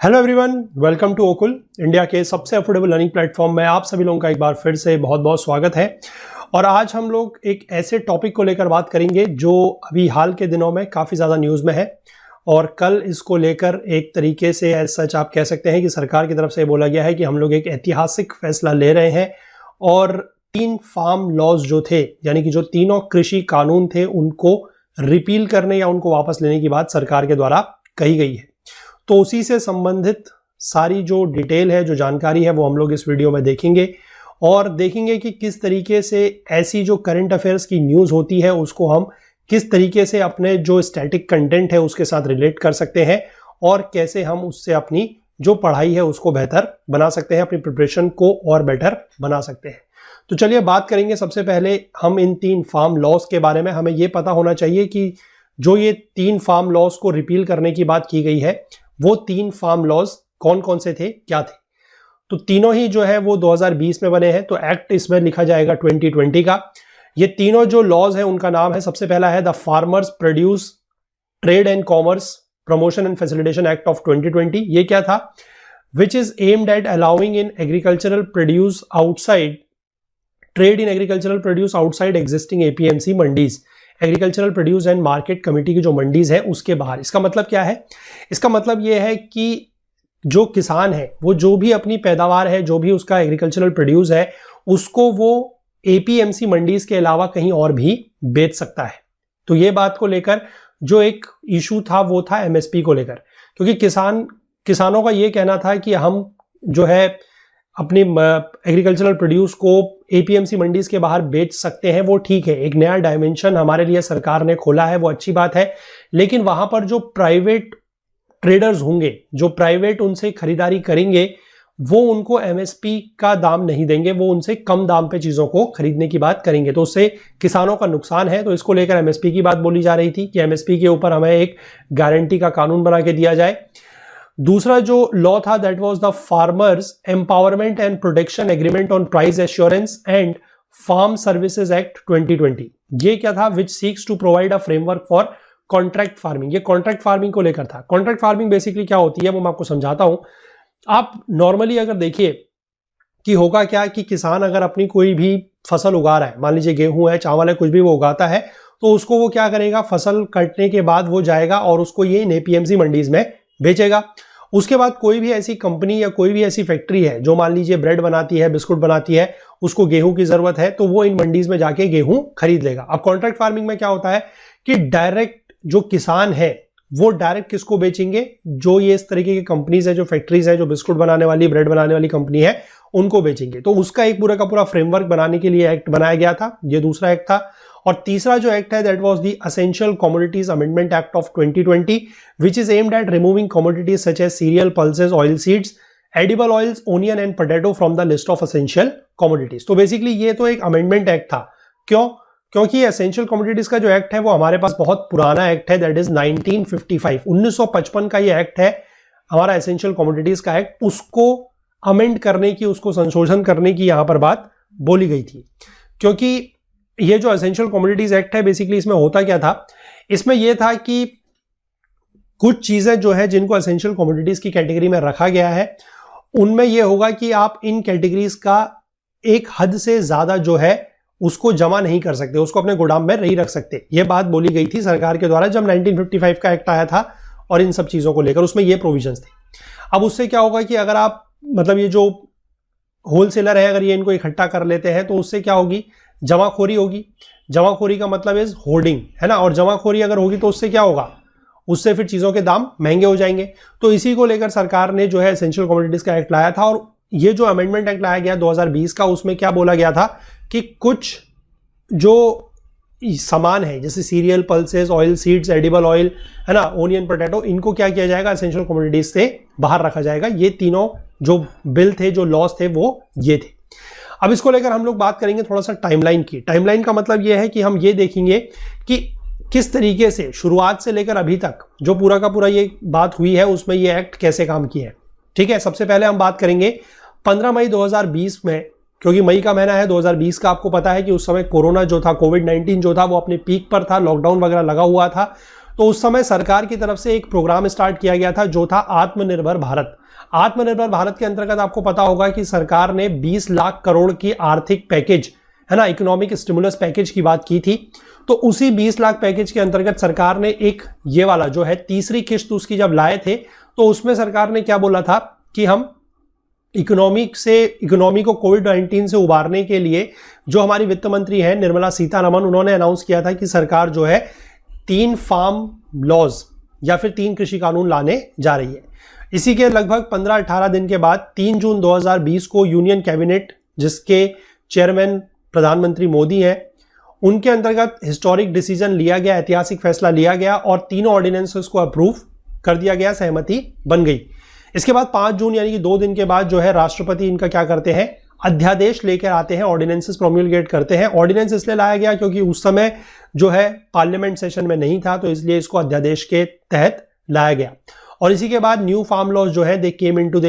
Hello everyone, welcome to ओकुल, India के सबसे अफोर्डेबल लर्निंग प्लेटफॉर्म में आप सभी लोगों का एक बार फिर से बहुत बहुत स्वागत है। और आज हम लोग एक ऐसे टॉपिक को लेकर बात करेंगे जो अभी हाल के दिनों में काफ़ी ज़्यादा न्यूज़ में है। और कल इसको लेकर एक तरीके से एज सच आप कह सकते हैं कि सरकार की तरफ से बोला गया है कि हम लोग एक ऐतिहासिक फैसला ले रहे हैं और 3 फार्म लॉज जो थे, यानी कि जो तीनों कृषि कानून थे, उनको रिपील करने या उनको वापस लेने की बात सरकार के द्वारा कही गई है। तो उसी से संबंधित सारी जो डिटेल है, जो जानकारी है, वो हम लोग इस वीडियो में देखेंगे और देखेंगे कि किस तरीके से ऐसी जो करंट अफेयर्स की न्यूज़ होती है उसको हम किस तरीके से अपने जो स्टैटिक कंटेंट है उसके साथ रिलेट कर सकते हैं और कैसे हम उससे अपनी जो पढ़ाई है उसको बेहतर बना सकते हैं, अपनी प्रिपरेशन को और बेटर बना सकते हैं। तो चलिए बात करेंगे। सबसे पहले हम इन 3 फार्म लॉज के बारे में, हमें ये पता होना चाहिए कि जो ये 3 फार्म लॉज को रिपील करने की बात की गई है वो 3 फार्म लॉज कौन कौन से थे, क्या थे। तो तीनों ही जो है वो 2020 में बने हैं, तो एक्ट इसमें लिखा जाएगा 2020 का। ये तीनों जो लॉज हैं उनका नाम है, सबसे पहला है the farmers produce trade and commerce promotion and facilitation act of 2020। ये क्या था? Which is aimed eight allowing in agricultural produce outside trade in agricultural produce outside existing APMC mandis, agricultural produce and market committee की जो मंडीज है उसके बाहर। इसका मतलब क्या है? इसका मतलब ये है कि जो किसान है वो जो भी अपनी पैदावार है, जो भी उसका एग्रीकल्चरल प्रोड्यूस है, उसको वो एपीएमसी मंडीज के अलावा कहीं और भी बेच सकता है। तो ये बात को लेकर जो एक इशू था वो था एमएसपी को लेकर, क्योंकि किसानों का ये कहना था कि हम जो है अपने एग्रीकल्चरल प्रोड्यूस को एपीएमसी मंडीज के बाहर बेच सकते हैं। वो ठीक है, एक नया डायमेंशन हमारे लिए सरकार ने खोला है, वो अच्छी बात है। लेकिन वहां पर जो प्राइवेट ट्रेडर्स होंगे, जो प्राइवेट उनसे खरीदारी करेंगे, वो उनको एमएसपी का दाम नहीं देंगे, वो उनसे कम दाम पे चीजों को खरीदने की बात करेंगे। तो उससे किसानों का नुकसान है। तो इसको लेकर एमएसपी की बात बोली जा रही थी कि एमएसपी के ऊपर हमें एक गारंटी का कानून बना के दिया जाए। दूसरा जो लॉ था that was the farmers empowerment and protection agreement on price assurance and farm services act 2020। ये क्या था? Which seeks to provide a framework for contract farming. ये कॉन्ट्रैक्ट फार्मिंग को लेकर था। कॉन्ट्रैक्ट फार्मिंग बेसिकली क्या होती है वो मैं आपको समझाता हूं। आप नॉर्मली अगर देखिए कि होगा क्या कि किसान अगर अपनी कोई भी फसल उगा रहा है, मान लीजिए गेहूं है, चावल है, कुछ भी वो उगाता है, तो उसको वो क्या करेगा, फसल कटने के बाद वो जाएगा और उसको ये एपीएमसी मंडीज में बेचेगा। उसके बाद कोई भी ऐसी कंपनी या कोई भी ऐसी फैक्ट्री है जो मान लीजिए ब्रेड बनाती है, बिस्कुट बनाती है, उसको गेहूं की जरूरत है, तो वो इन मंडीज में जाके गेहूं खरीद लेगा। अब कॉन्ट्रैक्ट फार्मिंग में क्या होता है कि डायरेक्ट जो किसान है वो डायरेक्ट किसको बेचेंगे? जो ये इस तरीके की कंपनीज है, जो फैक्ट्रीज है, जो बिस्कुट बनाने वाली, ब्रेड बनाने वाली कंपनी है, उनको बेचेंगे। तो उसका एक पूरा का पूरा फ्रेमवर्क बनाने के लिए एक्ट बनाया गया था। ये दूसरा एक्ट था। और तीसरा जो एक्ट है that was the essential commodities amendment act of 2020 which is aimed at removing commodities such as cereal, pulses, oilseeds, edible oils, onion and potato from the list of essential commodities. तो basically ये तो एक amendment act था। क्यों? क्योंकि essential commodities का जो act है वो हमारे पास बहुत पुराना एक्ट है, दैट इज 1955 का ये एक्ट है हमारा एसेंशियल कमोडिटीज का एक्ट। उसको अमेंड करने की, उसको संशोधन करने की यहां पर बात बोली गई थी। क्योंकि ये जो एसेंशियल कमोडिटीज एक्ट है बेसिकली इसमें होता क्या था? इसमें यह था कि कुछ चीजें जो है जिनको एसेंशियल कमोडिटीज की कैटेगरी में रखा गया है, उनमें यह होगा कि आप इन कैटेगरीज का एक हद से ज्यादा जो है उसको जमा नहीं कर सकते, उसको अपने गोदाम में नहीं रख सकते। यह बात बोली गई थी सरकार के द्वारा जब 1955 का एक्ट आया था और इन सब चीजों को लेकर उसमें यह प्रोविजंस थे। अब उससे क्या होगा कि अगर आप मतलब ये जो होलसेलर है अगर ये इनको इकट्ठा कर लेते हैं तो उससे क्या होगी? जमाखोरी होगी। जमाखोरी का मतलब इज होर्डिंग, है ना। और जमाखोरी अगर होगी तो उससे क्या होगा? उससे फिर चीजों के दाम महंगे हो जाएंगे। तो इसी को लेकर सरकार ने जो है एसेंशियल कमोडिटीज का एक्ट लाया था। और ये जो अमेंडमेंट एक्ट लाया गया 2020 का, उसमें क्या बोला गया था कि कुछ जो सामान है जैसे serial, pulses, oilseeds, edible oil, है ना, ओनियन, पोटैटो, इनको क्या किया जाएगा? एसेंशियल कमोडिटीज से बाहर रखा जाएगा। ये तीनों जो बिल थे, जो लॉज थे, वो ये थे। अब इसको लेकर हम लोग बात करेंगे थोड़ा सा टाइमलाइन की। टाइमलाइन का मतलब यह है कि हम ये देखेंगे कि किस तरीके से शुरुआत से लेकर अभी तक जो पूरा का पूरा ये बात हुई है उसमें ये एक्ट कैसे काम किए हैं। ठीक है, सबसे पहले हम बात करेंगे 15 मई 2020 में, क्योंकि मई का महीना है 2020 का। आपको पता है कि उस समय कोरोना जो था, कोविड-19 जो था, वो अपने पीक पर था, लॉकडाउन वगैरह लगा हुआ था। तो उस समय सरकार की तरफ से एक प्रोग्राम स्टार्ट किया गया था जो था आत्मनिर्भर भारत। आत्मनिर्भर भारत के अंतर्गत आपको पता होगा कि सरकार ने 20 लाख करोड़ की आर्थिक पैकेज, है ना, इकोनॉमिक स्टिमुलस पैकेज की बात की थी। तो उसी 20 लाख पैकेज के अंतर्गत सरकार ने एक ये वाला जो है तीसरी किश्त उसकी जब लाए थे, तो उसमें सरकार ने क्या बोला था कि हम इकोनॉमी को कोविड-19 से उबारने के लिए, जो हमारी वित्त मंत्री हैं निर्मला सीतारमण, उन्होंने अनाउंस किया था कि सरकार जो है 3 फार्म लॉज या फिर 3 कृषि कानून लाने जा रही है। इसी के लगभग 15-18 दिन के बाद 3 जून 2020 को यूनियन कैबिनेट, जिसके चेयरमैन प्रधानमंत्री मोदी हैं, उनके अंतर्गत हिस्टोरिक डिसीजन लिया गया, ऐतिहासिक फैसला लिया गया और तीनों ऑर्डिनेंसेस को अप्रूव कर दिया गया, सहमति बन गई। इसके बाद 5 जून यानी कि 2 दिन के बाद जो है राष्ट्रपति इनका क्या करते हैं, अध्यादेश लेकर आते हैं, ऑर्डिनेंसेस प्रोम्युलगेट करते हैं। ऑर्डिनेंस इसलिए लाया गया क्योंकि उस समय जो है पार्लियामेंट सेशन में नहीं था, तो इसलिए इसको अध्यादेश के तहत लाया गया। और इसी के बाद न्यू फार्म लॉज जो है they came into the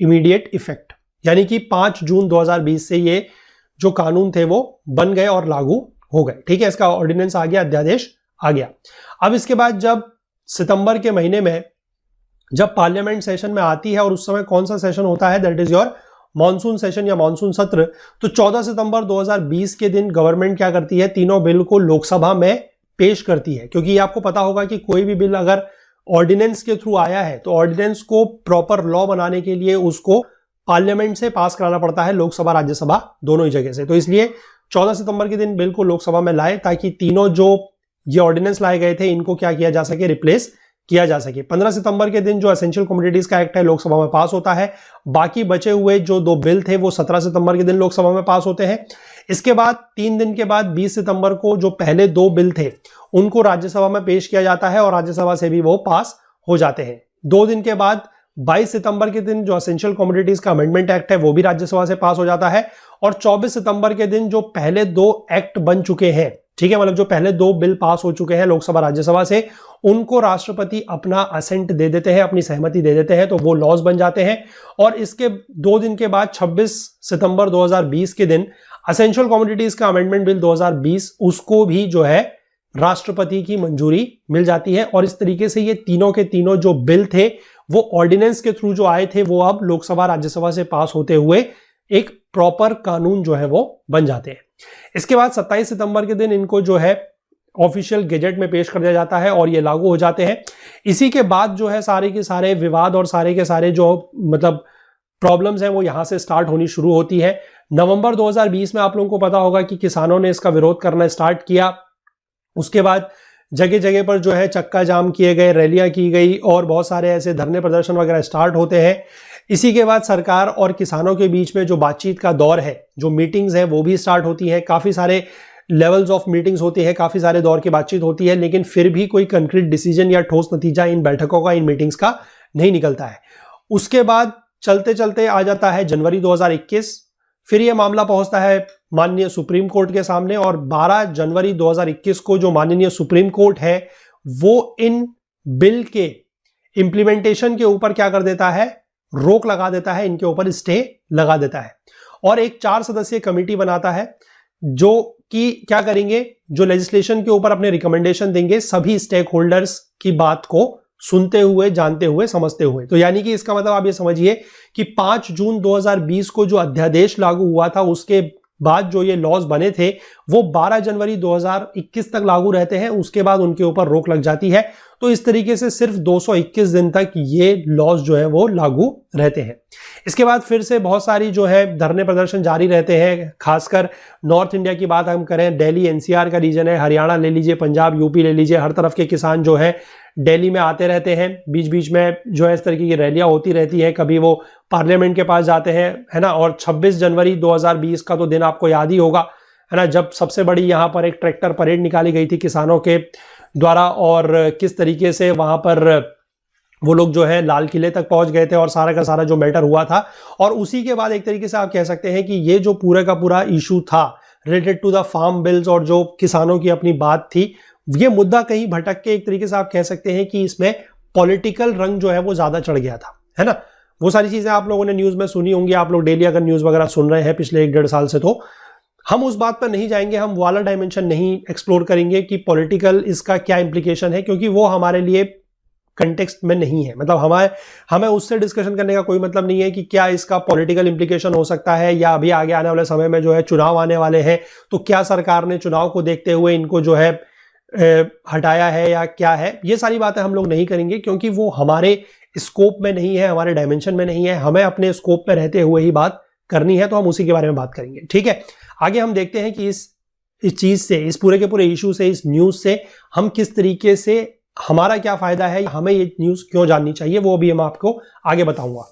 immediate effect, यानी कि 5 जून 2020 से ये जो कानून थे वो बन गए और लागू हो गए। ठीक है, इसका ऑर्डिनेंस आ गया, अध्यादेश आ गया। अब इसके बाद जब सितंबर के महीने में जब पार्लियामेंट सेशन में आती है, और उस समय कौन सा सेशन होता है, that is your monsoon session या मॉनसून सत्र, तो 14 सितंबर 2020 के दिन गवर्नमेंट क्या करती है, तीनों बिल को लोकसभा में पेश करती है। क्योंकि आपको पता होगा कि कोई भी बिल अगर ऑर्डिनेंस के थ्रू आया है तो ऑर्डिनेंस को प्रॉपर लॉ बनाने के लिए उसको पार्लियामेंट से पास कराना पड़ता है, लोकसभा राज्यसभा दोनों ही जगह से। तो इसलिए 14 सितंबर के दिन बिल को लोकसभा में लाए ताकि तीनों जो ये ऑर्डिनेंस लाए गए थे इनको क्या किया जा सके, रिप्लेस किया जा सके। 15 सितंबर के दिन जो एसेंशियल कमोडिटीज का एक्ट है लोकसभा में पास होता है। बाकी बचे हुए जो 2 बिल थे वो 17 सितंबर के दिन लोकसभा में पास होते हैं। इसके बाद 3 दिन के बाद 20 सितंबर को जो पहले 2 बिल थे उनको राज्यसभा में पेश किया जाता है और राज्यसभा से भी वो पास हो जाते हैं। 2 दिन के बाद 22 सितंबर के दिन जो एसेंशियल कमोडिटीज का अमेंडमेंट एक्ट है वो भी राज्यसभा से पास हो जाता है। और 24 सितंबर के दिन जो पहले 2 एक्ट बन चुके हैं, ठीक है, मतलब जो पहले 2 बिल पास हो चुके हैं लोकसभा राज्यसभा से, उनको राष्ट्रपति अपना असेंट दे देते हैं, अपनी सहमति दे देते हैं, तो वो लॉज बन जाते हैं। और इसके 2 दिन के बाद 26 सितंबर 2020 के दिन एसेंशियल कमोडिटीज का अमेंडमेंट बिल 2020, उसको भी जो है राष्ट्रपति की मंजूरी मिल जाती है। और इस तरीके से ये तीनों के तीनों जो बिल थे वो ऑर्डिनेंस के थ्रू जो आए थे वो अब लोकसभा राज्यसभा से पास होते हुए एक प्रॉपर कानून जो है वो बन जाते हैं। इसके बाद 27 सितंबर के दिन इनको जो है ऑफिशियल गेजेट में पेश कर दिया जाता है और ये लागू हो जाते हैं। इसी के बाद जो है सारे के सारे विवाद और सारे के सारे जो मतलब प्रॉब्लम्स हैं वो यहां से स्टार्ट होनी शुरू होती है। नवंबर 2020 में आप लोगों को पता होगा कि किसानों ने इसका विरोध करना स्टार्ट किया। उसके बाद जगह जगह पर जो है चक्का जाम किए गए, रैलियां की गई और बहुत सारे ऐसे धरने प्रदर्शन वगैरह स्टार्ट होते हैं। इसी के बाद सरकार और किसानों के बीच में जो बातचीत का दौर है, जो मीटिंग्स हैं वो भी स्टार्ट होती हैं। काफ़ी सारे लेवल्स ऑफ मीटिंग्स होती है, काफ़ी सारे दौर की बातचीत होती है, लेकिन फिर भी कोई कंक्रीट डिसीजन या ठोस नतीजा इन बैठकों का, इन मीटिंग्स का नहीं निकलता है। उसके बाद चलते चलते आ जाता है जनवरी 2021। फिर यह मामला पहुंचता है माननीय सुप्रीम कोर्ट के सामने और 12 जनवरी 2021 को जो माननीय सुप्रीम कोर्ट है वो इन बिल के इंप्लीमेंटेशन के ऊपर क्या कर देता है, रोक लगा देता है, इनके ऊपर स्टे लगा देता है और एक 4 सदस्यीय कमेटी बनाता है जो कि क्या करेंगे, जो लेजिस्लेशन के ऊपर अपने रिकमेंडेशन देंगे सभी स्टेक होल्डर्स की बात को सुनते हुए, जानते हुए, समझते हुए। तो यानी कि इसका मतलब आप ये समझिए कि 5 जून 2020 को जो अध्यादेश लागू हुआ था उसके बाद जो ये लॉज बने थे वो 12 जनवरी 2021 तक लागू रहते हैं, उसके बाद उनके ऊपर रोक लग जाती है। तो इस तरीके से सिर्फ 221 दिन तक ये लॉज जो है वो लागू रहते हैं। इसके बाद फिर से बहुत सारी जो है धरने प्रदर्शन जारी रहते हैं। खासकर नॉर्थ इंडिया की बात हम करें, दिल्ली एनसीआर का रीजन है, हरियाणा ले लीजिए, पंजाब यूपी ले लीजिए, हर तरफ के किसान जो है दिल्ली में आते रहते हैं। बीच बीच में जो है इस तरीके की रैलियां होती रहती हैं, कभी वो पार्लियामेंट के पास जाते हैं, है ना। और 26 जनवरी 2020 का तो दिन आपको याद ही होगा, है ना, जब सबसे बड़ी यहाँ पर एक ट्रैक्टर परेड निकाली गई थी किसानों के द्वारा और किस तरीके से वहां पर वो लोग जो है लाल किले तक पहुंच गए थे और सारा का सारा जो मैटर हुआ था। और उसी के बाद एक तरीके से आप कह सकते हैं कि ये जो पूरा का पूरा इशू था related to the farm bills और जो किसानों की अपनी बात थी, ये मुद्दा कहीं भटक के एक तरीके से आप कह सकते हैं कि इसमें पॉलिटिकल रंग जो है वो ज्यादा चढ़ गया था, है ना। वो सारी चीजें आप लोगों ने न्यूज में सुनी होंगी, आप लोग डेली अगर न्यूज वगैरह सुन रहे हैं पिछले 1-1.5 साल से, तो हम उस बात पर नहीं जाएंगे, हम वाला डायमेंशन नहीं एक्सप्लोर करेंगे कि पॉलिटिकल इसका क्या इंप्लीकेशन है, क्योंकि वो हमारे लिए कंटेक्स्ट में नहीं है। मतलब हमें उससे डिस्कशन करने का कोई मतलब नहीं है कि क्या इसका पॉलिटिकल इंप्लीकेशन हो सकता है, या अभी आगे आने वाले समय में जो है चुनाव आने वाले हैं तो क्या सरकार ने चुनाव को देखते हुए इनको जो है हटाया है या क्या है। ये सारी बातें हम लोग नहीं करेंगे क्योंकि वो हमारे स्कोप में नहीं है, हमारे डायमेंशन में नहीं है। हमें अपने स्कोप में रहते हुए ही बात करनी है, तो हम उसी के बारे में बात करेंगे। ठीक है, आगे हम देखते हैं कि इस चीज से, इस पूरे के पूरे इशू से, इस न्यूज से हम किस तरीके से, हमारा क्या फायदा है, हमें ये न्यूज क्यों जाननी चाहिए, वो भी मैं आपको आगे बताऊंगा।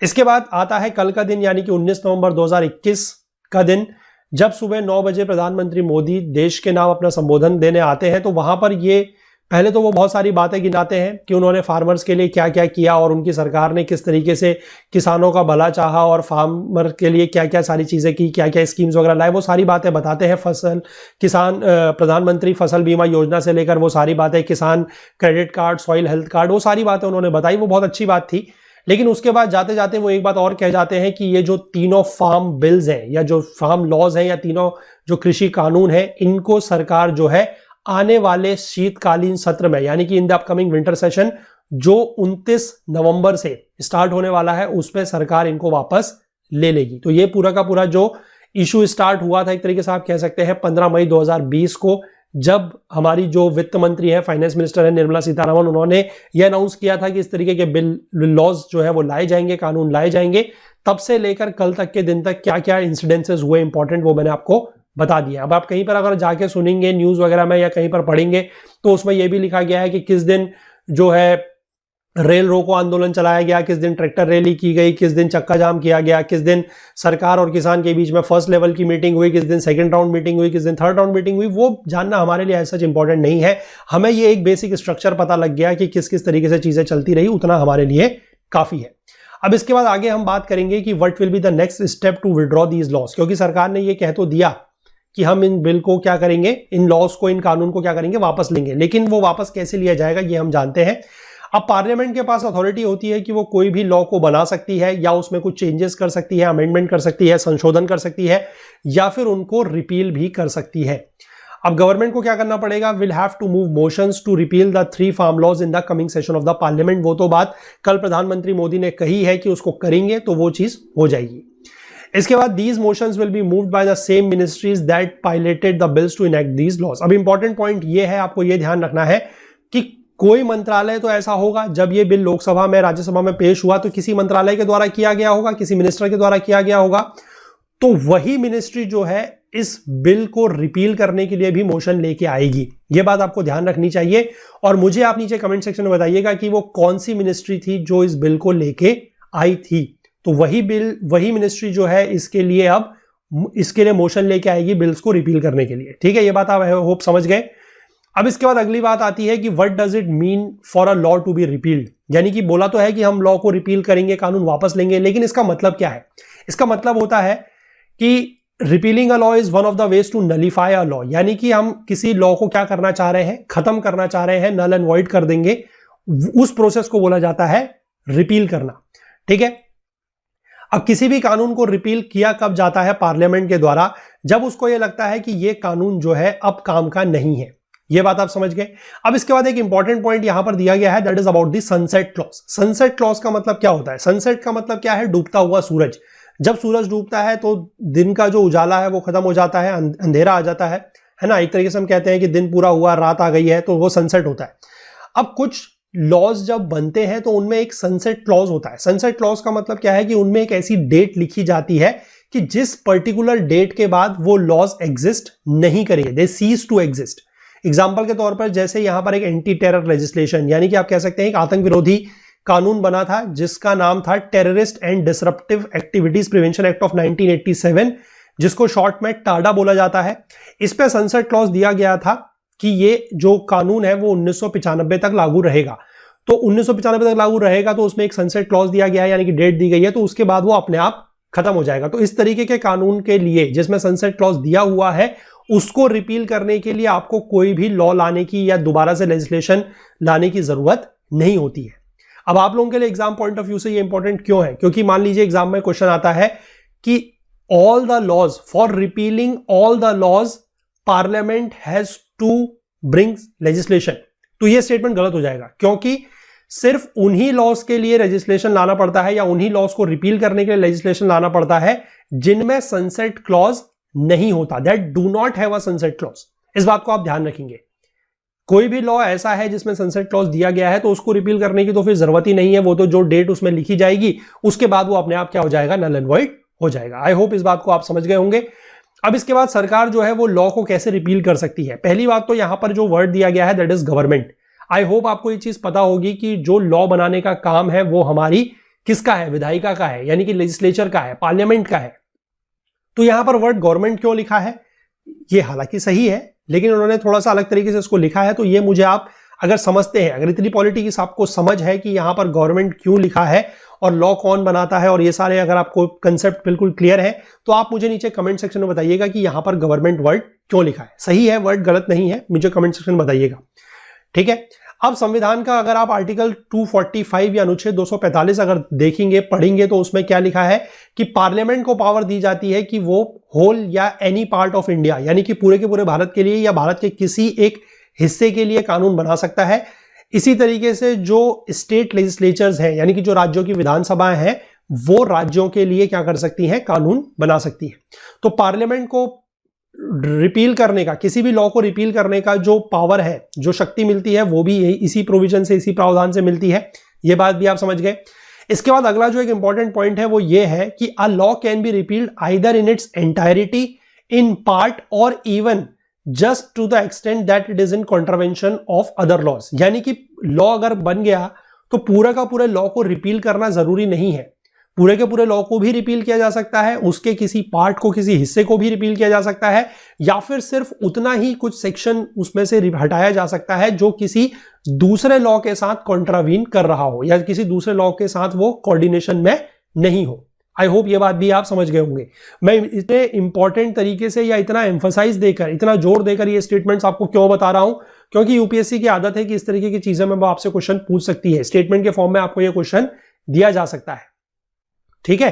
इसके बाद आता है कल का दिन, यानी कि 19 नवंबर 2021 का दिन, जब सुबह 9 बजे प्रधानमंत्री मोदी देश के नाम अपना संबोधन देने आते हैं। तो वहां पर ये पहले तो वो बहुत सारी बातें गिनाते हैं कि उन्होंने फार्मर्स के लिए क्या क्या किया और उनकी सरकार ने किस तरीके से किसानों का भला चाहा और फार्मर के लिए क्या क्या सारी चीजें की, क्या क्या स्कीम्स वगैरह लाए, वो सारी बातें बताते हैं। प्रधानमंत्री फसल बीमा योजना से लेकर वो सारी बातें, किसान credit card, soil health card, वो सारी बातें उन्होंने बताई, वो बहुत अच्छी बात थी। लेकिन उसके बाद जाते जाते वो एक बात और कह जाते हैं कि ये जो तीनों फार्म बिल्स हैं या जो फार्म लॉज हैं या तीनों जो कृषि कानून हैं, इनको सरकार जो है आने वाले शीतकालीन सत्र में, यानी कि in the upcoming winter session जो 29 नवंबर से स्टार्ट होने वाला है, उसमें सरकार इनको वापस ले लेगी। तो ये पूरा का पूरा जो इशू स्टार्ट हुआ था, एक तरीके से आप कह सकते हैं 15 मई 2020 को, जब हमारी जो वित्त मंत्री है, फाइनेंस मिनिस्टर है निर्मला सीतारमण, उन्होंने ये अनाउंस किया था कि इस तरीके के बिल लॉज जो है वो लाए जाएंगे, कानून लाए जाएंगे। तब से लेकर कल तक के दिन तक क्या क्या इंसिडेंसेस हुए इंपॉर्टेंट, वो मैंने आपको बता दिया। अब आप कहीं पर अगर जाके सुनेंगे न्यूज वगैरह में या कहीं पर पढ़ेंगे तो उसमें यह भी लिखा गया है कि किस दिन जो है रेल रोको आंदोलन चलाया गया, किस दिन ट्रैक्टर रैली की गई, किस दिन चक्का जाम किया गया, किस दिन सरकार और किसान के बीच में फर्स्ट लेवल की मीटिंग हुई, किस दिन सेकंड राउंड मीटिंग हुई, किस दिन थर्ड राउंड मीटिंग हुई। वो जानना हमारे लिए ऐसा इंपॉर्टेंट नहीं है। हमें ये एक बेसिक स्ट्रक्चर पता लग गया कि किस किस तरीके से चीजें चलती रही, उतना हमारे लिए काफी है। अब इसके बाद आगे हम बात करेंगे कि what will be the next step to withdraw these laws, क्योंकि सरकार ने ये कह तो दिया कि हम इन बिल को क्या करेंगे, इन लॉस को, इन कानून को क्या करेंगे, वापस लेंगे। लेकिन वो वापस कैसे लिया जाएगा ये हम जानते हैं। अब पार्लियामेंट के पास अथॉरिटी होती है कि वो कोई भी लॉ को बना सकती है या उसमें कुछ चेंजेस कर सकती है, अमेंडमेंट कर सकती है, संशोधन कर सकती है, या फिर उनको रिपील भी कर सकती है। अब गवर्नमेंट को क्या करना पड़ेगा, will have to move motions to repeal the 3 farm laws in the coming session of the parliament. वो तो बात कल प्रधानमंत्री मोदी ने कही है कि उसको करेंगे, तो वो चीज हो जाएगी। इसके बाद these motions will be moved by the same ministries that piloted the bills to enact these laws. अब इंपॉर्टेंट पॉइंट ये है, आपको ये ध्यान रखना है कि कोई मंत्रालय तो ऐसा होगा, जब ये बिल लोकसभा में, राज्यसभा में पेश हुआ तो किसी मंत्रालय के द्वारा किया गया होगा, किसी मिनिस्टर के द्वारा किया गया होगा। तो वही मिनिस्ट्री जो है इस बिल को रिपील करने के लिए भी मोशन लेके आएगी। यह बात आपको ध्यान रखनी चाहिए। और मुझे आप नीचे कमेंट सेक्शन में बताइएगा कि वो कौन सी मिनिस्ट्री थी जो इस बिल को लेके आई थी। तो वही बिल, वही मिनिस्ट्री जो है इसके लिए अब इसके लिए मोशन लेके आएगी बिल्स को रिपील करने के लिए। ठीक है, ये बात आप होप समझ गए। अब इसके बाद अगली बात आती है कि what does it mean for a law to be repealed. यानी कि बोला तो है कि हम लॉ को रिपील करेंगे, कानून वापस लेंगे, लेकिन इसका मतलब क्या है? इसका मतलब होता है कि repealing a law is one of the ways to nullify a law. यानी कि हम किसी लॉ को क्या करना चाह रहे हैं, खत्म करना चाह रहे हैं, नल एंड वॉइड कर देंगे। उस प्रोसेस को बोला जाता है रिपील करना। ठीक है, अब किसी भी कानून को रिपील किया कब जाता है पार्लियामेंट के द्वारा, जब उसको यह लगता है कि यह कानून जो है अब काम का नहीं है। यह बात आप समझ गए। अब इसके बाद एक इंपॉर्टेंट पॉइंट यहां पर दिया गया है, that is about the sunset clause. Sunset clause का मतलब क्या होता है? सनसेट का मतलब क्या है? डूबता हुआ सूरज। जब सूरज डूबता है तो दिन का जो उजाला है वो खत्म हो जाता है, अंधेरा आ जाता है ना। एक तरीके से हम कहते हैं कि दिन पूरा हुआ, रात आ गई है, तो वो सनसेट होता है। अब कुछ लॉज जब बनते हैं तो उनमें एक सनसेट क्लॉज होता है। सनसेट क्लॉज का मतलब क्या है कि उनमें एक ऐसी डेट लिखी जाती है कि जिस पर्टिकुलर डेट के बाद वो लॉज एग्जिस्ट नहीं करेंगे, दे सीज टू एग्जिस्ट। एग्जाम्पल के तौर पर जैसे यहां पर एक एंटी टेरर लेजिस्लेशन, यानी कि आप कह सकते हैं एक आतंक विरोधी कानून बना था जिसका नाम था terrorist and disruptive activities prevention act of 1987, जिसको शॉर्ट में टाडा बोला जाता है। इस पे सनसेट क्लॉज दिया गया था कि ये जो कानून है वो 1995 तक लागू रहेगा। तो 1995 तक लागू रहेगा तो उसमें एक सनसेट क्लॉज दिया गया है, यानी कि डेट दी गई है, तो उसके बाद वो अपने आप खत्म हो जाएगा। तो इस तरीके के कानून के लिए जिसमें सनसेट क्लॉज दिया हुआ है, उसको रिपील करने के लिए आपको कोई भी लॉ लाने की या दोबारा से लेजिस्लेशन लाने की जरूरत नहीं होती है। अब आप लोगों के लिए एग्जाम पॉइंट ऑफ व्यू से ये इंपॉर्टेंट क्यों है? क्योंकि मान लीजिए एग्जाम में क्वेश्चन आता है कि all the laws, for repealing all the laws, parliament has to bring legislation. तो ये स्टेटमेंट गलत हो जाएगा, क्योंकि सिर्फ उन्हीं लॉज के लिए लेजिस्लेशन लाना पड़ता है या उन्हीं लॉज को रिपील करने के लिए लेजिस्लेशन लाना पड़ता है जिनमें सनसेट क्लॉज नहीं होता, that do not have a sunset clause. इस बात को आप ध्यान रखेंगे। कोई भी लॉ ऐसा है जिसमें सनसेट क्लॉज दिया गया है तो उसको रिपील करने की तो फिर जरूरत ही नहीं है, वो तो जो डेट उसमें लिखी जाएगी उसके बाद वो अपने आप क्या हो जाएगा, नल एंड वॉइड हो जाएगा। आई होप इस बात को आप समझ गए होंगे। अब इसके बाद सरकार जो है वो लॉ को कैसे रिपील कर सकती है। पहली बात तो यहां पर जो वर्ड दिया गया है that is government. I hope आपको ये चीज पता होगी कि जो लॉ बनाने का काम है वो हमारी किसका है, विधायिका का है, यानी कि लेजिस्लेचर का है, पार्लियामेंट का है। तो यहां पर वर्ड गवर्नमेंट क्यों लिखा है, ये हालांकि सही है लेकिन उन्होंने थोड़ा सा अलग तरीके से इसको लिखा है। तो ये मुझे आप अगर समझते हैं, अगर इतनी पॉलिटिक्स आपको समझ है कि यहां पर गवर्नमेंट क्यों लिखा है और लॉ कौन बनाता है और ये सारे अगर आपको कंसेप्ट बिल्कुल क्लियर है तो आप मुझे नीचे कमेंट सेक्शन में बताइएगा कि यहां पर गवर्नमेंट वर्ड क्यों लिखा है। सही है, वर्ड गलत नहीं है, मुझे कमेंट सेक्शन में बताइएगा। ठीक है। अब संविधान का अगर आप आर्टिकल 245 या अनुच्छेद 245 अगर देखेंगे, पढ़ेंगे तो उसमें क्या लिखा है कि पार्लियामेंट को पावर दी जाती है कि वो होल या एनी पार्ट ऑफ इंडिया, यानी कि पूरे के पूरे भारत के लिए या भारत के किसी एक हिस्से के लिए कानून बना सकता है। इसी तरीके से जो स्टेट लेजिस्लेचर्स हैं, यानी कि जो राज्यों की विधानसभाएं हैं, वो राज्यों के लिए क्या कर सकती हैं, कानून बना सकती है। तो पार्लियामेंट को रिपील करने का, किसी भी लॉ को रिपील करने का जो पावर है, जो शक्ति मिलती है, वो भी इसी प्रोविजन से, इसी प्रावधान से मिलती है। ये बात भी आप समझ गए। इसके बाद अगला जो एक इंपॉर्टेंट पॉइंट है वो ये है कि a law can be repealed either in its entirety, in part or even just to the extent that it is in contravention of other laws. यानी कि लॉ अगर बन गया तो पूरा का पूरा लॉ को रिपील करना जरूरी नहीं है। पूरे के पूरे लॉ को भी रिपील किया जा सकता है, उसके किसी पार्ट को, किसी हिस्से को भी रिपील किया जा सकता है, या फिर सिर्फ उतना ही कुछ सेक्शन उसमें से हटाया जा सकता है जो किसी दूसरे लॉ के साथ कॉन्ट्रावीन कर रहा हो या किसी दूसरे लॉ के साथ वो कोऑर्डिनेशन में नहीं हो। आई होप ये बात भी आप समझ गए होंगे। मैं इतने इंपॉर्टेंट तरीके से या इतना एम्फसाइज देकर, इतना जोर देकर ये स्टेटमेंट्स आपको क्यों बता रहा हूं, क्योंकि यूपीएससी की आदत है कि इस तरीके की चीजें में आपसे क्वेश्चन पूछ सकती है। स्टेटमेंट के फॉर्म में आपको ये क्वेश्चन दिया जा सकता है। ठीक है,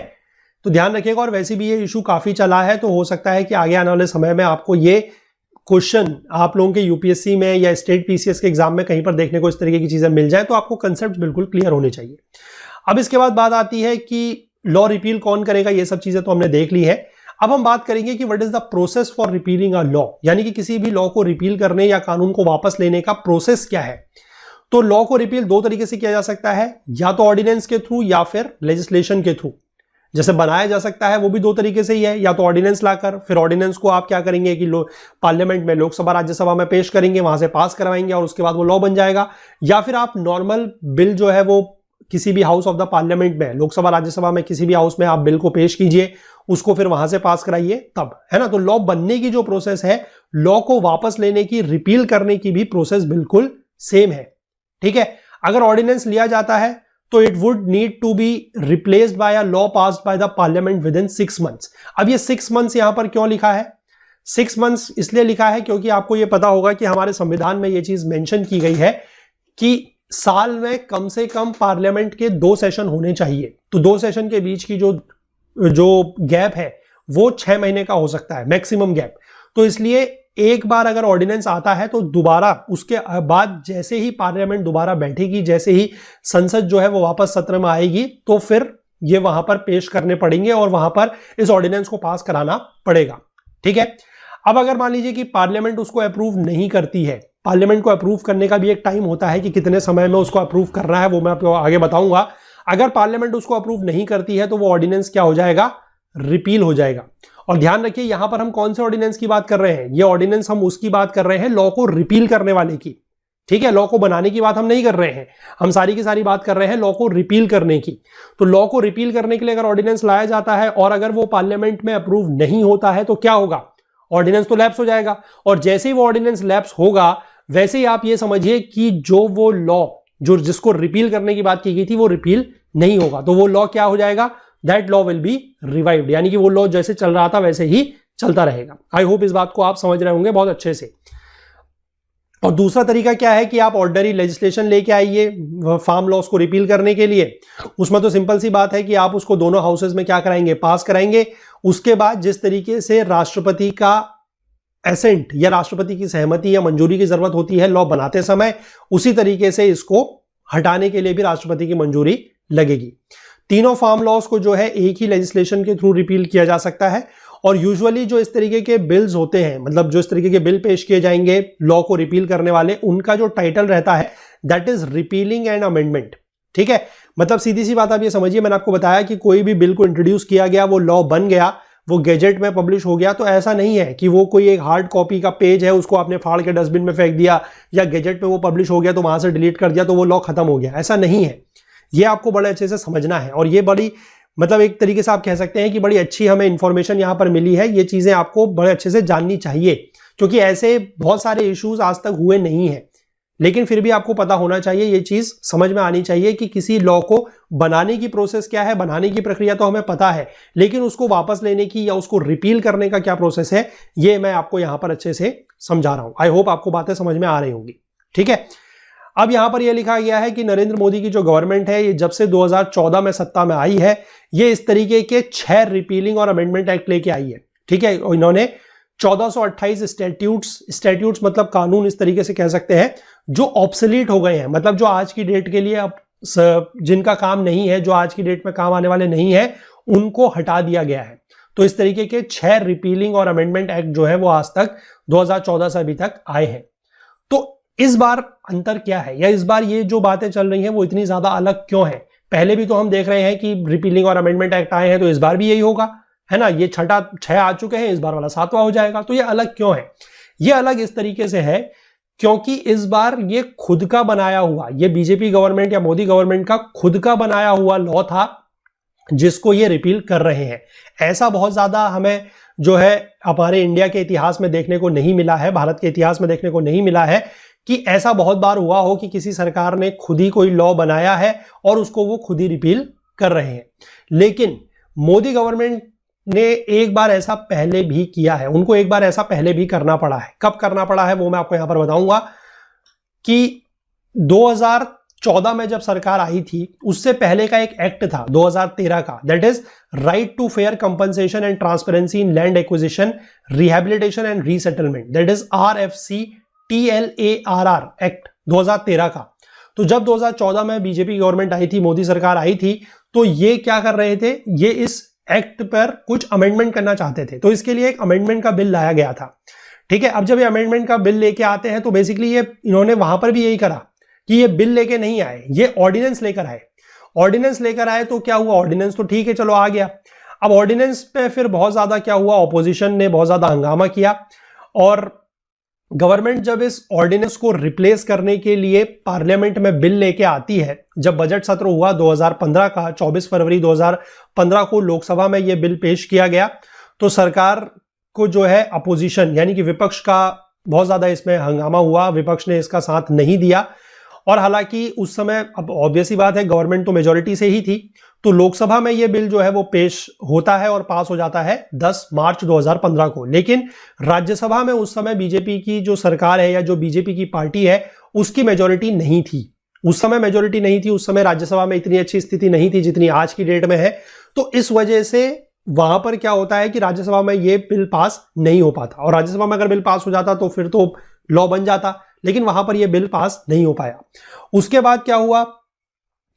तो ध्यान रखिएगा। और वैसे भी ये इशू काफी चला है, तो हो सकता है कि आगे आने वाले समय में आपको ये क्वेश्चन आप लोगों के यूपीएससी में या स्टेट पीसीएस के एग्जाम में कहीं पर देखने को इस तरीके की चीजें मिल जाए, तो आपको कंसेप्ट बिल्कुल क्लियर होने चाहिए। अब इसके बाद बात आती है कि लॉ रिपील कौन करेगा। ये सब चीजें तो हमने देख ली है। अब हम बात करेंगे कि what is the process for repealing a law, यानी कि किसी भी लॉ को रिपील करने या कानून को वापस लेने का प्रोसेस क्या है। तो लॉ को रिपील दो तरीके से किया जा सकता है, या तो ऑर्डिनेंस के थ्रू या फिर लेजिस्लेशन के थ्रू। जैसे बनाया जा सकता है वो भी दो तरीके से ही है, या तो ऑर्डिनेंस लाकर, फिर ऑर्डिनेंस को आप क्या करेंगे कि पार्लियामेंट में, लोकसभा राज्यसभा में पेश करेंगे, वहां से पास करवाएंगे और उसके बाद वो लॉ बन जाएगा। या फिर आप नॉर्मल बिल जो है वो किसी भी हाउस ऑफ द पार्लियामेंट में, लोकसभा राज्यसभा में किसी भी हाउस में आप बिल को पेश कीजिए, उसको फिर वहां से पास कराइए, तब, है ना। तो लॉ बनने की जो प्रोसेस है, लॉ को वापस लेने की, रिपील करने की भी प्रोसेस बिल्कुल सेम है। ठीक है। अगर ऑर्डिनेंस लिया जाता है तो it would need to be replaced by a law passed by the parliament within 6 months। अब ये 6 months यहां पर क्यों लिखा है? 6 months इसलिए लिखा है क्योंकि आपको ये पता होगा कि हमारे संविधान में ये चीज मेंशन की गई है कि साल में कम से कम पार्लियामेंट के 2 सेशन होने चाहिए। तो 2 सेशन के बीच की जो गैप है वो 6 महीने का हो सकता है, मैक्सिमम गैप। तो इसलिए एक बार अगर ऑर्डिनेंस आता है तो दोबारा उसके बाद जैसे ही पार्लियामेंट दोबारा बैठेगी, जैसे ही संसद जो है वो वापस सत्र में आएगी, तो फिर ये वहां पर पेश करने पड़ेंगे और वहां पर इस ऑर्डिनेंस को पास कराना पड़ेगा। ठीक है। अब अगर मान लीजिए कि पार्लियामेंट उसको अप्रूव नहीं करती है, पार्लियामेंट को अप्रूव करने का भी एक टाइम होता है कि कितने समय में उसको अप्रूव करना है, वो मैं आपको आगे बताऊंगा। अगर पार्लियामेंट उसको अप्रूव नहीं करती है तो वो ऑर्डिनेंस क्या हो जाएगा? रिपील हो जाएगा। और ध्यान रखिए यहां पर हम कौन से ऑर्डिनेंस की बात कर रहे हैं? ये ऑर्डिनेंस हम उसकी बात कर रहे हैं लॉ को रिपील करने वाले की। ठीक है, लॉ को बनाने की बात हम नहीं कर रहे हैं, हम सारी की सारी बात कर रहे हैं लॉ को रिपील करने की। तो लॉ को रिपील करने के लिए अगर ऑर्डिनेंस लाया जाता है और अगर वो पार्लियामेंट में अप्रूव नहीं होता है तो क्या होगा? ऑर्डिनेंस तो लैप्स हो जाएगा। और जैसे ही वो ऑर्डिनेंस लैप्स होगा वैसे ही आप ये समझिए कि जो वो लॉ जिसको रिपील करने की बात की गई थी वो रिपील नहीं होगा। तो वो लॉ क्या हो जाएगा? That law will be revived, यानी कि वो लॉ जैसे चल रहा था वैसे ही चलता रहेगा। आई होप इस बात को आप समझ रहे होंगे बहुत अच्छे से। और दूसरा तरीका क्या है कि आप ऑर्डिनरी लेजिस्लेशन लेके आइए फार्म लॉस को रिपील करने के लिए। उसमें तो सिंपल सी बात है कि आप उसको दोनों हाउसेज में क्या कराएंगे? पास कराएंगे। उसके बाद जिस तरीके से राष्ट्रपति का एसेंट या राष्ट्रपति की सहमति या मंजूरी की जरूरत होती है लॉ बनाते समय, उसी तरीके से इसको हटाने के लिए भी राष्ट्रपति की मंजूरी लगेगी। तीनों फार्म लॉज को जो है एक ही लेजिस्लेशन के थ्रू रिपील किया जा सकता है। और यूजुअली जो इस तरीके के बिल्स होते हैं, मतलब जो इस तरीके के बिल पेश किए जाएंगे लॉ को रिपील करने वाले, उनका जो टाइटल रहता है that is repealing and amendment. ठीक है, मतलब सीधी सी बात आप ये समझिए, मैंने आपको बताया कि कोई भी बिल को इंट्रोड्यूस किया गया, वो लॉ बन गया, वो गैजेट में पब्लिश हो गया, तो ऐसा नहीं है कि वो कोई एक हार्ड कॉपी का पेज है उसको आपने फाड़ के डस्टबिन में फेंक दिया, या गैजेट में वो पब्लिश हो गया तो वहां से डिलीट कर दिया तो वो लॉ खत्म हो गया। ऐसा नहीं है, ये आपको बड़े अच्छे से समझना है। और ये बड़ी, मतलब एक तरीके से आप कह सकते हैं कि बड़ी अच्छी हमें इंफॉर्मेशन यहां पर मिली है। ये चीजें आपको बड़े अच्छे से जाननी चाहिए, क्योंकि ऐसे बहुत सारे इश्यूज आज तक हुए नहीं है, लेकिन फिर भी आपको पता होना चाहिए, ये चीज समझ में आनी चाहिए कि किसी लॉ को बनाने की प्रोसेस क्या है, बनाने की प्रक्रिया तो हमें पता है, लेकिन उसको वापस लेने की या उसको रिपील करने का क्या प्रोसेस है, ये मैं आपको यहां पर अच्छे से समझा रहा हूं। आई होप आपको बातें समझ में आ रही होंगी। ठीक है, अब यहां पर यह लिखा गया है कि नरेंद्र मोदी की जो गवर्नमेंट है, ये जब से 2014 में सत्ता में आई है, ये इस तरीके के 6 रिपीलिंग और अमेंडमेंट एक्ट लेके आई है। ठीक है, इन्होंने 1428 स्टैट्यूट्स मतलब कानून इस तरीके से कह सकते हैं जो ऑब्सोलीट हो गए हैं, मतलब जो आज की डेट के लिए अब जिनका काम नहीं है, जो आज की डेट में काम आने वाले नहीं है, उनको हटा दिया गया है। तो इस तरीके के 6 रिपीलिंग और अमेंडमेंट एक्ट जो है वो आज तक 2014 से अभी तक आए हैं। तो इस बार अंतर क्या है, या इस बार ये जो बातें चल रही हैं वो इतनी ज्यादा अलग क्यों है? पहले भी तो हम देख रहे हैं कि रिपीलिंग और अमेंडमेंट एक्ट आए हैं, तो इस बार भी यही होगा, है ना। ये 6 आ चुके हैं, इस बार वाला 7वां हो जाएगा। तो ये अलग क्यों है? ये अलग इस तरीके से है क्योंकि इस बार ये खुद का बनाया हुआ, ये बीजेपी गवर्नमेंट या मोदी गवर्नमेंट का खुद का बनाया हुआ लॉ था जिसको ये रिपील कर रहे हैं। ऐसा बहुत ज्यादा हमें जो है हमारे इंडिया के इतिहास में देखने को नहीं मिला है, भारत के इतिहास में देखने को नहीं मिला है कि ऐसा बहुत बार हुआ हो कि किसी सरकार ने खुद ही कोई लॉ बनाया है और उसको वो खुद ही रिपील कर रहे हैं। लेकिन मोदी गवर्नमेंट ने एक बार ऐसा पहले भी किया है, उनको एक बार ऐसा पहले भी करना पड़ा है। कब करना पड़ा है वो मैं आपको यहां पर बताऊंगा कि 2014 में जब सरकार आई थी, उससे पहले का एक एक्ट था 2013 का, that is right to fair compensation and transparency in land acquisition, rehabilitation and resettlement, that is RFC-TLARR act 2013 का। तो जब 2014 में बीजेपी गवर्नमेंट आई थी, मोदी सरकार आई थी, तो ये क्या कर रहे थे, ये इस एक्ट पर कुछ अमेंडमेंट करना चाहते थे। तो इसके लिए एक अमेंडमेंट का बिल लाया गया था। ठीक है, अब जब ये अमेंडमेंट का बिल लेके आते हैं तो बेसिकली ये इन्होंने वहां पर भी यही करा कि ये बिल लेके नहीं आए, ये ऑर्डिनेंस लेकर आए। ऑर्डिनेंस लेकर आए तो क्या हुआ, ऑर्डिनेंस तो ठीक है चलो आ गया। अब ऑर्डिनेंस पे फिर बहुत ज्यादा क्या हुआ, ऑपोजिशन ने बहुत ज्यादा हंगामा किया, और गवर्नमेंट जब इस ऑर्डिनेंस को रिप्लेस करने के लिए पार्लियामेंट में बिल लेके आती है, जब बजट सत्र हुआ 2015 का, 24 फरवरी 2015 को लोकसभा में यह बिल पेश किया गया, तो सरकार को जो है अपोजिशन यानी कि विपक्ष का बहुत ज्यादा इसमें हंगामा हुआ, विपक्ष ने इसका साथ नहीं दिया। और हालांकि उस समय, अब ऑब्वियस ही बात है, गवर्नमेंट तो मेजॉरिटी से ही थी, तो लोकसभा में यह बिल जो है वो पेश होता है और पास हो जाता है 10 मार्च 2015 को। लेकिन राज्यसभा में उस समय बीजेपी की जो सरकार है या जो बीजेपी की पार्टी है, उसकी मेजॉरिटी नहीं थी। उस समय मेजॉरिटी नहीं थी, उस समय राज्यसभा में इतनी अच्छी स्थिति नहीं थी जितनी आज की डेट में है। तो इस वजह से वहां पर क्या होता है कि राज्यसभा में यह बिल पास नहीं हो पाता, और राज्यसभा में अगर बिल पास हो जाता तो फिर तो लॉ बन जाता, लेकिन वहां पर यह बिल पास नहीं हो पाया। उसके बाद क्या हुआ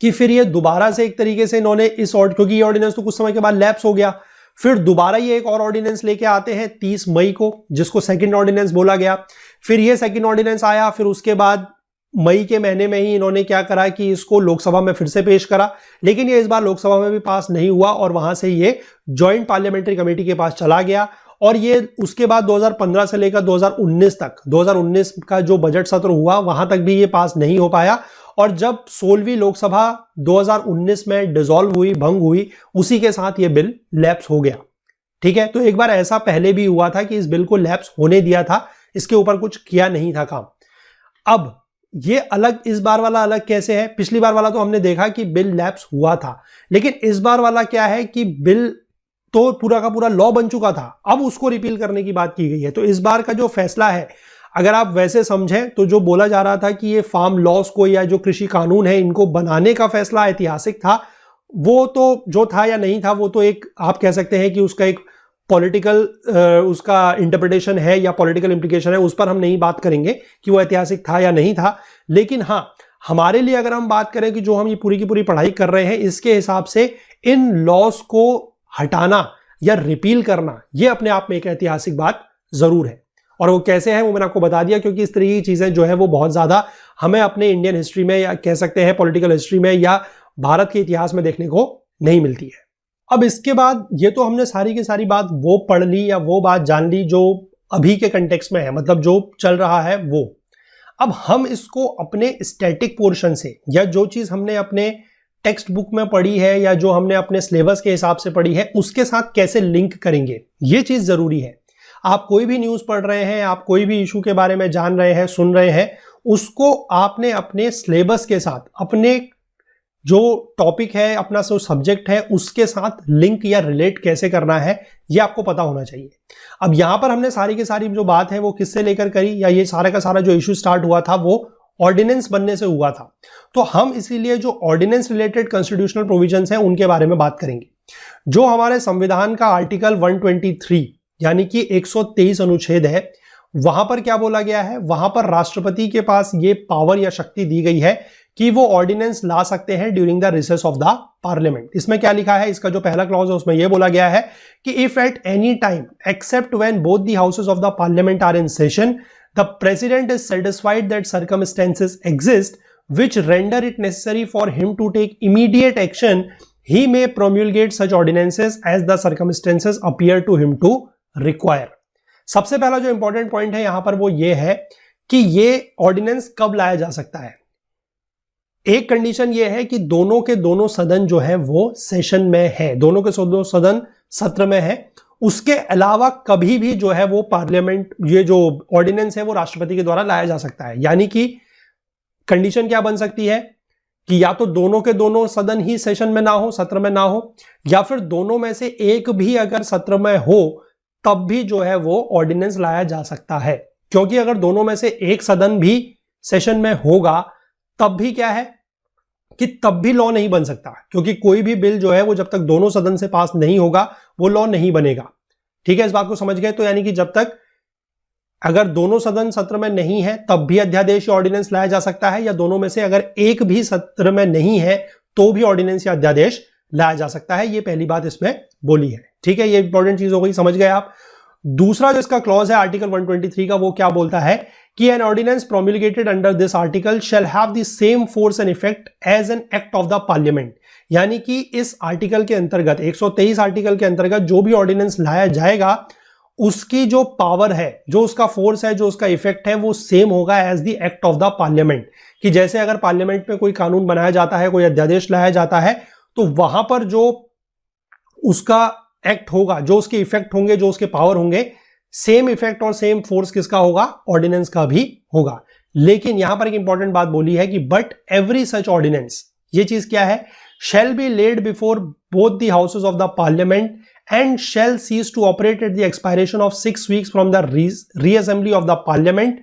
कि फिर ये दोबारा से एक तरीके से इन्होंने इस क्योंकि ये ऑर्डिनेंस तो कुछ समय के बाद लैप्स हो गया, फिर दोबारा ये एक और ऑर्डिनेंस लेके आते हैं 30 मई को, जिसको सेकंड ऑर्डिनेंस बोला गया। फिर ये सेकंड ऑर्डिनेंस आया, फिर उसके बाद मई के महीने में ही इन्होंने क्या करा कि इसको लोकसभा में फिर से पेश करा, लेकिन ये इस बार लोकसभा में भी पास नहीं हुआ, और वहां से ये ज्वाइंट पार्लियामेंट्री कमेटी के पास चला गया। और ये उसके बाद 2015 से लेकर 2019 तक, 2019 का जो बजट सत्र हुआ वहां तक भी ये पास नहीं हो पाया। और जब 16वीं लोकसभा 2019 में डिसॉल्व हुई, भंग हुई, उसी के साथ ये बिल लैप्स हो गया। ठीक है, तो एक बार ऐसा पहले भी हुआ था कि इस बिल को लैप्स होने दिया था, इसके ऊपर कुछ किया नहीं था काम। अब ये अलग, इस बार वाला अलग कैसे है? पिछली बार वाला तो हमने देखा कि बिल लैप्स हुआ था, लेकिन इस बार वाला क्या है कि बिल तो पूरा का पूरा लॉ बन चुका था, अब उसको रिपील करने की बात की गई है। तो इस बार का जो फैसला है, अगर आप वैसे समझें तो जो बोला जा रहा था कि ये फार्म लॉज को या जो कृषि कानून है इनको बनाने का फैसला ऐतिहासिक था, वो तो जो था या नहीं था वो तो एक आप कह सकते हैं कि उसका एक पॉलिटिकल उसका इंटरप्रिटेशन है या पॉलिटिकल इंप्लीकेशन है, उस पर हम नहीं बात करेंगे कि वो ऐतिहासिक था या नहीं था। लेकिन हाँ, हमारे लिए अगर हम बात करें कि जो हम ये पूरी की पूरी पढ़ाई कर रहे हैं, इसके हिसाब से इन लॉस को हटाना या रिपील करना, ये अपने आप में एक ऐतिहासिक बात जरूर है। और वो कैसे है वो मैंने आपको बता दिया, क्योंकि इस तरह की चीजें जो है वो बहुत ज्यादा हमें अपने इंडियन हिस्ट्री में या कह सकते हैं पॉलिटिकल हिस्ट्री में या भारत के इतिहास में देखने को नहीं मिलती है। अब इसके बाद ये तो हमने सारी की सारी बात वो पढ़ ली या वो बात जान ली जो अभी के कंटेक्स्ट में है, मतलब जो चल रहा है वो। अब हम इसको अपने स्टैटिक पोर्शन से या जो चीज हमने अपने टेक्स्ट बुक में पढ़ी है या जो हमने अपने सिलेबस के हिसाब से पढ़ी है उसके साथ कैसे लिंक करेंगे, ये चीज जरूरी है। आप कोई भी न्यूज पढ़ रहे हैं, आप कोई भी इशू के बारे में जान रहे हैं, सुन रहे हैं, उसको आपने अपने सिलेबस के साथ, अपने जो टॉपिक है, अपना जो सब्जेक्ट है, उसके साथ लिंक या रिलेट कैसे करना है, ये आपको पता होना चाहिए। अब यहां पर हमने सारी की सारी जो बात है वो किससे लेकर करी, या ये सारा का सारा जो इशू स्टार्ट हुआ था वो ऑर्डिनेंस बनने से हुआ था। तो हम इसीलिए जो ऑर्डिनेंस रिलेटेड कॉन्स्टिट्यूशनल प्रोविजंस हैं उनके बारे में बात करेंगे। जो हमारे संविधान का आर्टिकल 123 यानी कि 123 अनुच्छेद है, वहां पर क्या बोला गया है, वहां पर राष्ट्रपति के पास ये पावर या शक्ति दी गई है कि वो ऑर्डिनेंस ला सकते हैं during the recess of the parliament. इसमें क्या लिखा है, इसका जो पहला क्लॉज है उसमें यह बोला गया है कि if at any time except when both the houses of the parliament are in session the president is satisfied that circumstances exist which render it necessary for him to take immediate action, he may promulgate such ordinances as the circumstances appear to him to require। सबसे पहला जो important point है यहां पर वो ये है कि ये ऑर्डिनेंस कब लाया जा सकता है। एक कंडीशन ये है कि दोनों के दोनों सदन जो है वो सेशन में है, दोनों के दोनों सदन सत्र में है। उसके अलावा कभी भी जो है वो पार्लियामेंट, ये जो ऑर्डिनेंस है वो राष्ट्रपति के द्वारा लाया जा सकता है। यानी कि कंडीशन क्या बन सकती है कि या तो दोनों के दोनों सदन ही सेशन में ना हो, सत्र में ना हो, या फिर दोनों में से एक भी अगर सत्र में हो तब भी जो है वो ऑर्डिनेंस लाया जा सकता है। क्योंकि अगर दोनों में से एक सदन भी सेशन में होगा तब भी क्या है कि तब भी लॉ नहीं बन सकता, क्योंकि कोई भी बिल जो है वो जब तक दोनों सदन से पास नहीं होगा वो लॉ नहीं बनेगा। ठीक है, इस बात को समझ गए। तो यानी कि जब तक अगर दोनों सदन सत्र में नहीं है तब भी अध्यादेश या ऑर्डिनेंस लाया जा सकता है, या दोनों में से अगर एक भी सत्र में नहीं है तो भी ऑर्डिनेंस या अध्यादेश लाया जा सकता है। ये पहली बात इसमें बोली है। ठीक है, ये इंपॉर्टेंट चीज हो गई, समझ गए आप। दूसरा जो इसका क्लॉज है आर्टिकल 123 का, वो क्या बोलता है कि an ordinance promulgated under this article shall have the same force and effect as an act of the parliament. यानी कि इस आर्टिकल के अंतर्गत, 123 आर्टिकल के अंतर्गत जो भी ऑर्डिनेंस लाया जाएगा उसकी जो पावर है, जो उसका फोर्स है, जो उसका इफेक्ट है, वो सेम होगा as the act of the parliament. कि जैसे अगर पार्लियामेंट में कोई कानून बनाया जाता है, कोई अध्यादेश लाया जाता है, तो वहां पर जो उसका एक्ट होगा, जो उसके इफेक्ट होंगे, जो उसके पावर होंगे, सेम इफेक्ट और सेम फोर्स किसका होगा, ऑर्डिनेंस का भी होगा। लेकिन यहां पर एक इंपॉर्टेंट बात बोली है कि बट एवरी सच ऑर्डिनेंस, ये चीज क्या है, shall be laid before both the houses of the parliament and shall cease to operate at the expiration of 6 weeks from the reassembly of the parliament।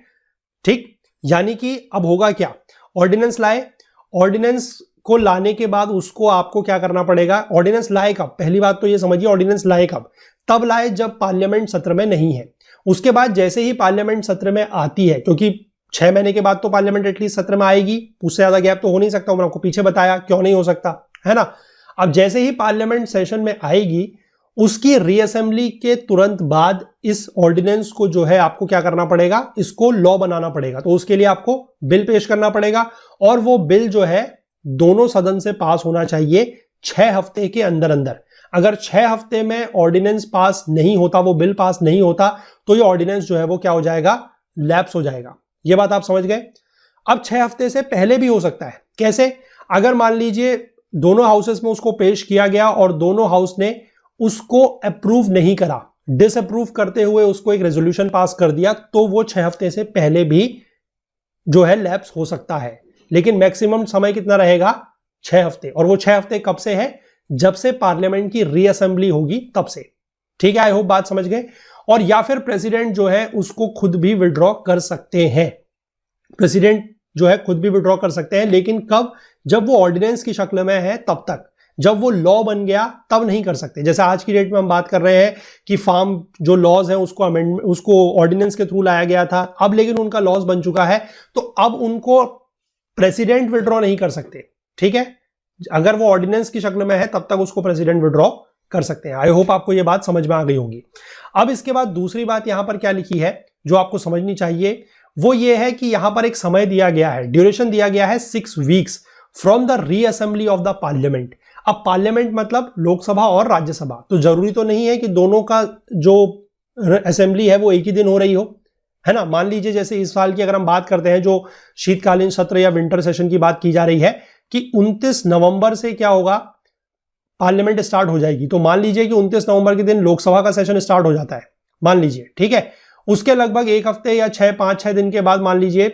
ठीक, यानी कि अब होगा क्या, ऑर्डिनेंस लाए, ऑर्डिनेंस को लाने के बाद उसको आपको क्या करना पड़ेगा, ऑर्डिनेंस लाए कब, पहली बात तो ये समझिए, ऑर्डिनेंस लाए कब, तब लाए जब पार्लियामेंट सत्र में नहीं है। उसके बाद जैसे ही पार्लियामेंट सत्र में आती है, क्योंकि 6 महीने के बाद तो पार्लियामेंट एटलीस्ट सत्र में आएगी, उससे ज्यादा गैप तो हो नहीं सकता, मैंने आपको पीछे बताया क्यों नहीं हो सकता, है ना। अब जैसे ही पार्लियामेंट सेशन में आएगी उसकी रीअसेंबली के तुरंत बाद इस ऑर्डिनेंस को जो है आपको क्या करना पड़ेगा, इसको लॉ बनाना पड़ेगा। तो उसके लिए आपको बिल पेश करना पड़ेगा और वो बिल जो है दोनों सदन से पास होना चाहिए 6 हफ्ते के अंदर अंदर। अगर 6 हफ्ते में ऑर्डिनेंस पास नहीं होता, वो बिल पास नहीं होता, तो ये ऑर्डिनेंस जो है वो क्या हो जाएगा, लैप्स हो जाएगा। ये बात आप समझ गए। अब 6 हफ्ते से पहले भी हो सकता है। कैसे, अगर मान लीजिए दोनों हाउसेस में उसको पेश किया गया और दोनों हाउस ने उसको अप्रूव नहीं करा, डिसअप्रूव करते हुए उसको एक रेजोल्यूशन पास कर दिया, तो वो 6 हफ्ते से पहले भी जो है लैप्स हो सकता है। लेकिन मैक्सिमम समय कितना रहेगा, 6 हफ्ते। और वो 6 हफ्ते कब से है, जब से पार्लियामेंट की रीअसेंबली होगी तब से। ठीक है, आई होप बात समझ गए। और या फिर प्रेसिडेंट जो है उसको खुद भी विड्रॉ कर सकते हैं, प्रेसिडेंट जो है खुद भी विड्रॉ कर सकते हैं, लेकिन कब, जब वो ऑर्डिनेंस की शक्ल में है तब तक। जब वो लॉ बन गया तब नहीं कर सकते। जैसे आज की डेट में हम बात कर रहे हैं कि फार्म जो लॉज हैं उसको ऑर्डिनेंस के थ्रू लाया गया था, अब लेकिन उनका लॉज बन चुका है, तो अब उनको प्रेसिडेंट विड्रॉ नहीं कर सकते। ठीक है, अगर वो ऑर्डिनेंस की शक्ल में है तब तक उसको प्रेसिडेंट विड्रॉ कर सकते हैं। आई होप आपको ये बात समझ में आ गई होगी। अब इसके बाद दूसरी बात यहां पर क्या लिखी है जो आपको समझनी चाहिए, वो ये है कि यहां पर एक समय दिया गया है, ड्यूरेशन दिया गया है 6 weeks from the reassembly of the parliament. अब पार्लियामेंट मतलब लोकसभा और राज्यसभा, तो जरूरी तो नहीं है कि दोनों का जो असेंबली है वो एक ही दिन हो रही हो, है ना। मान लीजिए जैसे इस साल की अगर हम बात करते हैं, जो शीतकालीन सत्र या विंटर सेशन की बात की जा रही है कि 29 नवंबर से क्या होगा, पार्लियामेंट स्टार्ट हो जाएगी। तो मान लीजिए कि 29 नवंबर के दिन लोकसभा का सेशन स्टार्ट हो जाता है, मान लीजिए, ठीक है। उसके लगभग एक हफ्ते या 5-6 दिन के बाद मान लीजिए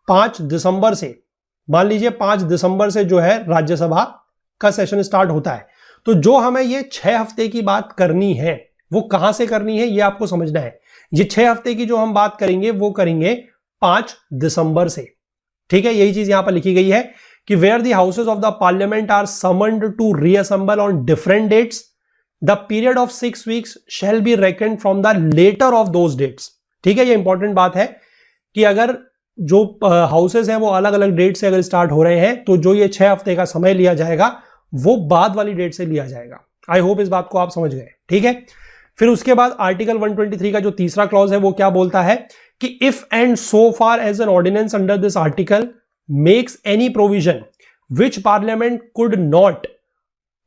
5 दिसंबर से, मान लीजिए 5 दिसंबर से जो है राज्यसभा का सेशन स्टार्ट होता है। तो जो हमें ये 6 हफ्ते की बात करनी है वो कहां से करनी है ये आपको समझना है। ये 6 हफ्ते की जो हम बात करेंगे वो करेंगे 5 दिसंबर से, ठीक है। यही चीज यहां पर लिखी गई है कि where the houses of the parliament are summoned to reassemble on different dates, the period of 6 weeks shall be reckoned from the later of those dates. ठीक है, ये इंपॉर्टेंट बात है कि अगर जो हाउसेज हैं वो अलग अलग डेट से अगर स्टार्ट हो रहे हैं तो जो ये 6 हफ्ते का समय लिया जाएगा वो बाद वाली डेट से लिया जाएगा। आई होप इस बात को आप समझ गए, ठीक है। फिर उसके बाद आर्टिकल 123 का जो तीसरा क्लॉज है वो क्या बोलता है कि if and so far as an ordinance under this article makes any provision which parliament could not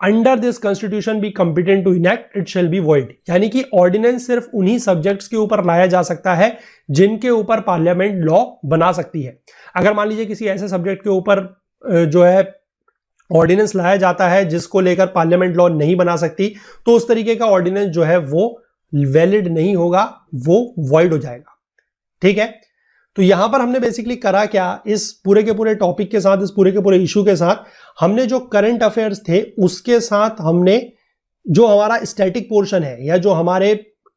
under this constitution be competent to enact it shall be void. यानी कि ऑर्डिनेंस सिर्फ उन्हीं सब्जेक्ट्स के ऊपर लाया जा सकता है जिनके ऊपर पार्लियामेंट लॉ बना सकती है। अगर मान लीजिए किसी ऐसे सब्जेक्ट के ऊपर जो है ऑर्डिनेंस लाया जाता है जिसको लेकर पार्लियामेंट लॉ नहीं बना सकती, तो उस तरीके का ऑर्डिनेंस जो है वो वैलिड नहीं होगा, वो वॉइड हो जाएगा, ठीक है। तो यहां पर हमने बेसिकली करा क्या, इस पूरे के पूरे टॉपिक के साथ, इस पूरे के पूरे इशू के साथ हमने जो करंट अफेयर्स थे उसके साथ हमने जो हमारा स्टैटिक पोर्शन है या जो हमारे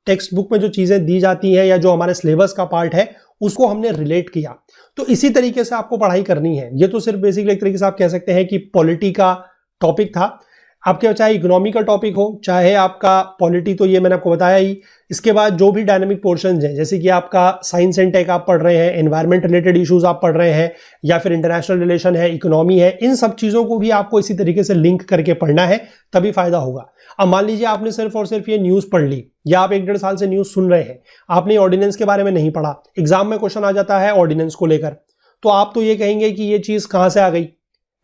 टेक्स्ट बुक में जो चीजें दी जाती हैं या जो हमारे सिलेबस का पार्ट है उसको हमने रिलेट किया। तो इसी तरीके से आपको पढ़ाई करनी है। ये तो सिर्फ बेसिकली एक तरीके से आप कह सकते हैं कि पॉलिटी का टॉपिक था। आपके चाहे इकोनॉमी का टॉपिक हो, चाहे आपका पॉलिटी, तो ये मैंने आपको बताया ही। इसके बाद जो भी डायनामिक पोर्शंस हैं, जैसे कि आपका साइंस एंड टेक आप पढ़ रहे हैं, एनवायरमेंट रिलेटेड इश्यूज आप पढ़ रहे हैं, या फिर इंटरनेशनल रिलेशन है, इकोनॉमी है, इन सब चीज़ों को भी आपको इसी तरीके से लिंक करके पढ़ना है, तभी फायदा होगा। अब मान लीजिए आपने सिर्फ और सिर्फ ये न्यूज़ पढ़ ली, या आप 1-1.5 साल से न्यूज़ सुन रहे हैं, आपने ऑर्डिनेंस के बारे में नहीं पढ़ा, एग्जाम में क्वेश्चन आ जाता है ऑर्डिनेंस को लेकर, तो आप तो ये कहेंगे कि ये चीज़ कहाँ से आ गई,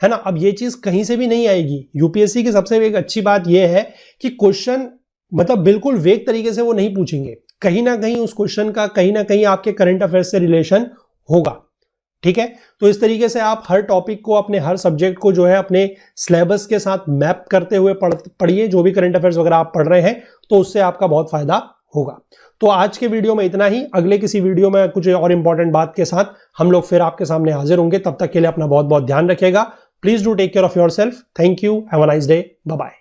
है ना। अब ये चीज कहीं से भी नहीं आएगी। यूपीएससी की सबसे एक अच्छी बात यह है कि क्वेश्चन मतलब बिल्कुल वेग तरीके से वो नहीं पूछेंगे, कहीं ना कहीं उस क्वेश्चन का कहीं ना कहीं आपके करंट अफेयर्स से रिलेशन होगा, ठीक है। तो इस तरीके से आप हर टॉपिक को, अपने हर सब्जेक्ट को जो है अपने सिलेबस के साथ मैप करते हुए पढ़िए। जो भी करंट अफेयर्स वगैरह आप पढ़ रहे हैं तो उससे आपका बहुत फायदा होगा। तो आज के वीडियो में इतना ही। अगले किसी वीडियो में कुछ और इंपॉर्टेंट बात के साथ हम लोग फिर आपके सामने हाजिर होंगे। तब तक के लिए अपना बहुत बहुत ध्यान रखिएगा। Please do take care of yourself. Thank you. Have a nice day. Bye-bye.